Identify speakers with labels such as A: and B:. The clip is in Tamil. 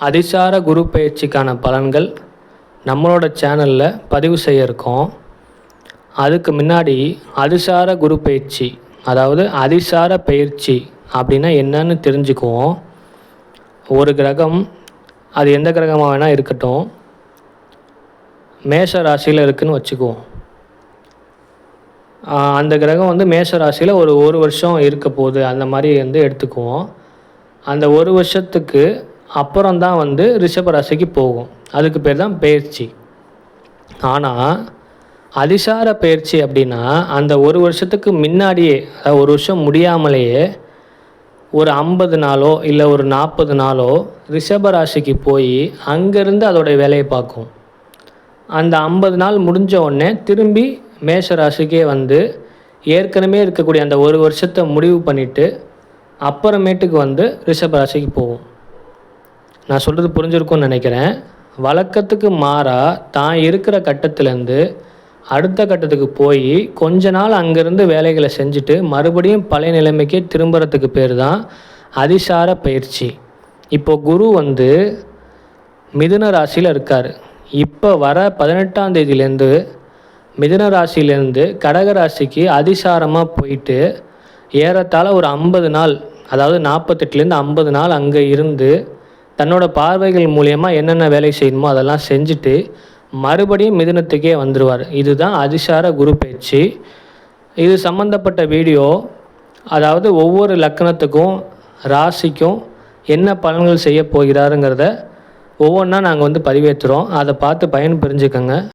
A: அதிசார குரு பயிற்சிக்கான பலன்கள் நம்மளோட சேனலில் பதிவு செய்ய இருக்கோம். அதுக்கு முன்னாடி அதிசார குரு பயிற்சி, அதாவது அதிசார பயிற்சி அப்படின்னா என்னன்னு தெரிஞ்சுக்குவோம். ஒரு கிரகம், அது எந்த கிரகமாக வேணால் இருக்கட்டும், மேஷ ராசியில் இருக்குதுன்னு வச்சுக்குவோம். அந்த கிரகம் மேஷ ராசியில் ஒரு வருஷம் இருக்க போகுது, அந்த மாதிரி எடுத்துக்குவோம். அந்த ஒரு வருஷத்துக்கு அப்புறம்தான் ரிஷப ராசிக்கு போகும். அதுக்கு பேர் தான் பயிற்சி. ஆனால் அதிசார பயிற்சி அப்படின்னா அந்த ஒரு வருஷத்துக்கு முன்னாடியே, அதாவது ஒரு வருஷம் முடியாமலேயே ஒரு 50 நாளோ இல்லை ஒரு 40 நாளோ ரிஷப ராசிக்கு போய் அங்கேருந்து அதோடைய வேலையை பார்க்கும். அந்த 50 நாள் முடிஞ்ச உடனே திரும்பி மேஷ ராசிக்கே ஏற்கனவே இருக்கக்கூடிய அந்த ஒரு வருஷத்தை முடிவு பண்ணிவிட்டு அப்புறமேட்டுக்கு ரிஷப ராசிக்கு போகும். நான் சொல்கிறது புரிஞ்சிருக்கும்னு நினைக்கிறேன். வழக்கத்துக்கு மாறாக தான் இருக்கிற கட்டத்திலேருந்து அடுத்த கட்டத்துக்கு போய் கொஞ்ச நாள் அங்கேருந்து வேலைகளை செஞ்சுட்டு மறுபடியும் பழைய நிலைமைக்கே திரும்புறதுக்கு பேர் தான் அதிசார பயிற்சி. இப்போது குரு மிதுன ராசியில் இருக்கார். இப்போ வர 18ஆம் தேதியிலேருந்து மிதுன ராசியிலேருந்து கடக ராசிக்கு அதிசாரமாக போயிட்டு ஏறத்தாழ ஒரு 50 நாள், அதாவது 48லேருந்து 50 நாள் அங்கே இருந்து தன்னோட பார்வைகள் மூலயமா என்னென்ன வேலை செய்யணுமோ அதெல்லாம் செஞ்சுட்டு மறுபடியும் மிதுனத்துக்கே வந்துடுவார். இதுதான் அதிசார குரு பயிற்சி. இது சம்மந்தப்பட்ட வீடியோ, அதாவது ஒவ்வொரு லக்கணத்துக்கும் ராசிக்கும் என்ன பலன்கள் செய்ய போகிறாருங்கிறத ஒவ்வொன்றா நாங்கள் பதிவேற்றுறோம். அதை பார்த்து பயன் புரிஞ்சுக்கோங்க.